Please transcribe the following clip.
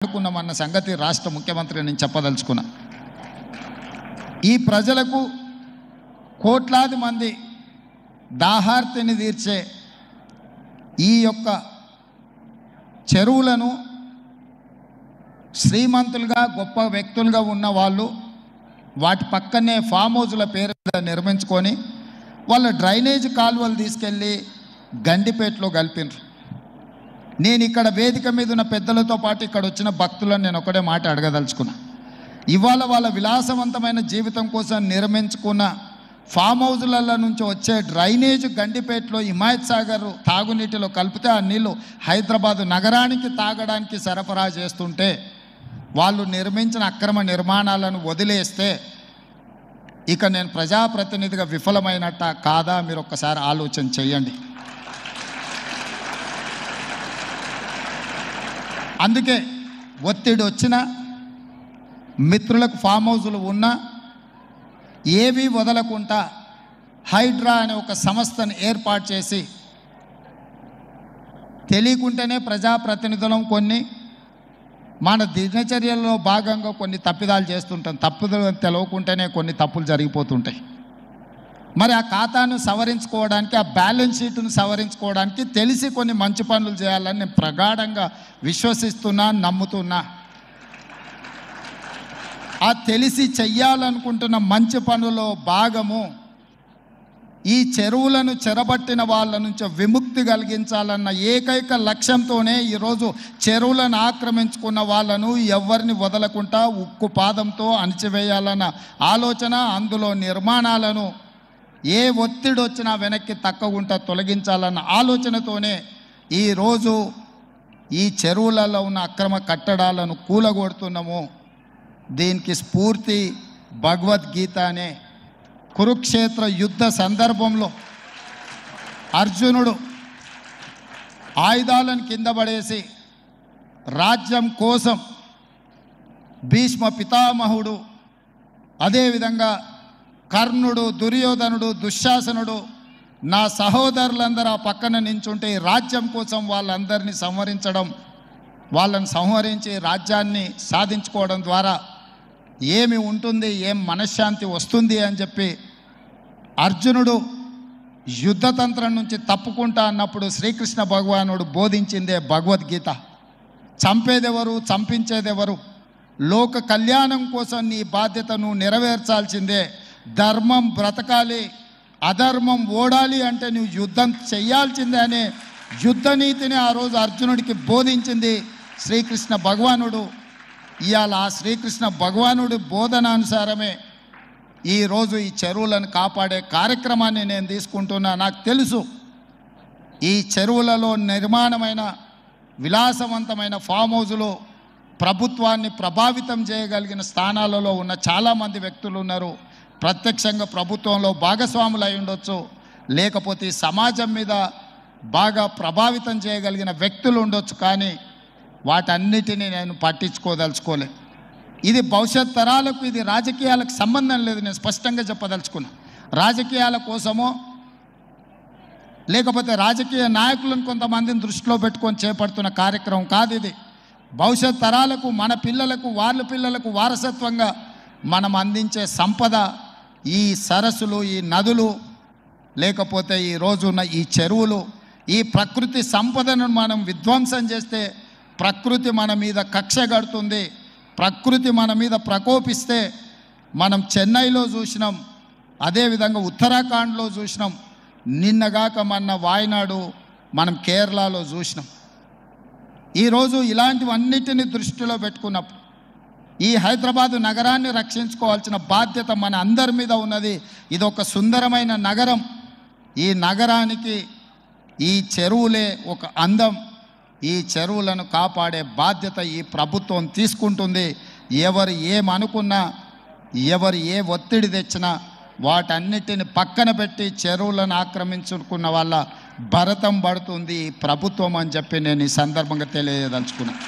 అనుకున్నామన్న సంగతి రాష్ట్ర ముఖ్యమంత్రి నేను చెప్పదలుచుకున్నా. ఈ ప్రజలకు కోట్లాది మంది దాహార్తిని తీర్చే ఈ యొక్క చెరువులను శ్రీమంతులుగా గొప్ప వ్యక్తులుగా ఉన్న వాళ్ళు వాటి పక్కనే ఫామ్ హౌస్ల పేరు నిర్మించుకొని వాళ్ళ డ్రైనేజ్ కాలువలు తీసుకెళ్ళి గండిపేటలో కలిపినారు. నేను ఇక్కడ వేదిక మీద ఉన్న పెద్దలతో పాటు ఇక్కడ వచ్చిన భక్తులను నేను ఒకటే మాట అడగదలుచుకున్నా. ఇవాళ వాళ్ళ విలాసవంతమైన జీవితం కోసం నిర్మించుకున్న ఫామ్ హౌజుల నుంచి వచ్చే డ్రైనేజ్ గండిపేటలో హిమాయత్ సాగర్ తాగునీటిలో కలిపితే ఆ నీళ్ళు హైదరాబాదు నగరానికి తాగడానికి సరఫరా చేస్తుంటే వాళ్ళు నిర్మించిన అక్రమ నిర్మాణాలను వదిలేస్తే ఇక నేను ప్రజాప్రతినిధిగా విఫలమైనట్ట కాదా మీరు ఒక్కసారి ఆలోచన చేయండి. అందుకే ఒత్తిడి వచ్చిన మిత్రులకు ఫామ్ హౌజులు ఉన్నా ఏవి వదలకుండా హైడ్రా అనే ఒక సంస్థను ఏర్పాటు చేసి తెలియకుంటేనే ప్రజాప్రతినిధులం కొన్ని మన దినచర్యల్లో భాగంగా కొన్ని తప్పిదాలు చేస్తుంటాం. తప్పుదలు తెలవకుంటేనే కొన్ని తప్పులు జరిగిపోతుంటాయి. మరి ఆ ఖాతాను సవరించుకోవడానికి ఆ బ్యాలెన్స్ షీట్ను సవరించుకోవడానికి తెలిసి కొన్ని మంచి పనులు చేయాలని నేను ప్రగాఢంగా విశ్వసిస్తున్నా, నమ్ముతున్నా. ఆ తెలిసి చెయ్యాలనుకుంటున్న మంచి పనులో భాగము ఈ చెరువులను చెరబట్టిన వాళ్ళ నుంచి విముక్తి కలిగించాలన్న ఏకైక లక్ష్యంతోనే ఈరోజు చెరువులను ఆక్రమించుకున్న వాళ్ళను ఎవరిని వదలకుండా ఉక్కు పాదంతో అణిచివేయాలన్న ఆలోచన, అందులో నిర్మాణాలను ఏ ఒత్తిడి వచ్చినా వెనక్కి తక్కకుండా తొలగించాలన్న ఆలోచనతోనే ఈరోజు ఈ చెరువులలో ఉన్న అక్రమ కట్టడాలను కూలగొడుతున్నాము. దీనికి స్ఫూర్తి భగవద్గీత అనే కురుక్షేత్ర యుద్ధ సందర్భంలో అర్జునుడు ఆయుధాలను కింద పడేసి రాజ్యం కోసం భీష్మ పితామహుడు, అదేవిధంగా కర్ణుడు, దుర్యోధనుడు, దుశ్శాసనుడు నా సహోదరులందరూ ఆ పక్కన నించుంటే ఈ రాజ్యం కోసం వాళ్ళందరినీ సంహరించడం, వాళ్ళని సంహరించి రాజ్యాన్ని సాధించుకోవడం ద్వారా ఏమి ఉంటుంది, ఏం మనశ్శాంతి వస్తుంది అని చెప్పి అర్జునుడు యుద్ధతంత్రం నుంచి తప్పుకుంటా అన్నప్పుడు శ్రీకృష్ణ భగవానుడు బోధించిందే భగవద్గీత. చంపేదెవరు, చంపించేదెవరు, లోక కళ్యాణం కోసం నీ బాధ్యతను నెరవేర్చాల్సిందే. ధర్మం బ్రతకాలి, అధర్మం ఓడాలి అంటే నువ్వు యుద్ధం చెయ్యాల్సిందే అనే యుద్ధనీతిని ఆ రోజు అర్జునుడికి బోధించింది శ్రీకృష్ణ భగవానుడు. ఇవాళ ఆ శ్రీకృష్ణ భగవానుడి బోధనానుసారమే ఈరోజు ఈ చెరువులను కాపాడే కార్యక్రమాన్ని నేను తీసుకుంటున్నా. నాకు తెలుసు ఈ చెరువులలో నిర్మాణమైన విలాసవంతమైన ఫామ్ హౌజులు ప్రభుత్వాన్ని ప్రభావితం చేయగలిగిన స్థానాలలో ఉన్న చాలామంది వ్యక్తులు ఉన్నారు. ప్రత్యక్షంగా ప్రభుత్వంలో భాగస్వాములు అయి ఉండొచ్చు, లేకపోతే సమాజం మీద బాగా ప్రభావితం చేయగలిగిన వ్యక్తులు ఉండొచ్చు. కానీ వాటన్నిటినీ నేను పట్టించుకోదలుచుకోలే. ఇది భవిష్యత్ తరాలకు, ఇది రాజకీయాలకు సంబంధం లేదు. నేను స్పష్టంగా చెప్పదలుచుకున్నా. రాజకీయాల కోసమో లేకపోతే రాజకీయ నాయకులను కొంతమందిని దృష్టిలో పెట్టుకొని చేపడుతున్న కార్యక్రమం కాదు ఇది. భవిష్యత్ తరాలకు, మన పిల్లలకు, వాళ్ళ పిల్లలకు వారసత్వంగా మనం అందించే సంపద ఈ సరస్సులు, ఈ నదులు, లేకపోతే ఈ రోజున్న ఈ చెరువులు. ఈ ప్రకృతి సంపదను మనం విధ్వంసం చేస్తే ప్రకృతి మన మీద కక్ష కడుతుంది. ప్రకృతి మన మీద ప్రకోపిస్తే మనం చెన్నైలో చూసినాం, అదేవిధంగా ఉత్తరాఖండ్లో చూసినాం, నిన్నగాక మొన్న వాయనాడు మనం కేరళలో చూసినాం. ఈరోజు ఇలాంటివన్నిటిని దృష్టిలో పెట్టుకున్నప్పుడు ఈ హైదరాబాదు నగరాన్ని రక్షించుకోవాల్సిన బాధ్యత మన అందరి మీద ఉన్నది. ఇది ఒక సుందరమైన నగరం. ఈ నగరానికి ఈ చెరువులే ఒక అందం. ఈ చెరువులను కాపాడే బాధ్యత ఈ ప్రభుత్వం తీసుకుంటుంది. ఎవరు ఏమనుకున్నా, ఎవరు ఏ ఒత్తిడి తెచ్చినా వాటన్నిటిని పక్కన పెట్టి చెరువులను ఆక్రమించుకున్న వాళ్ళ భరతం పడుతుంది ఈ ప్రభుత్వం అని చెప్పి నేను ఈ సందర్భంగా తెలియదలుచుకున్నాను.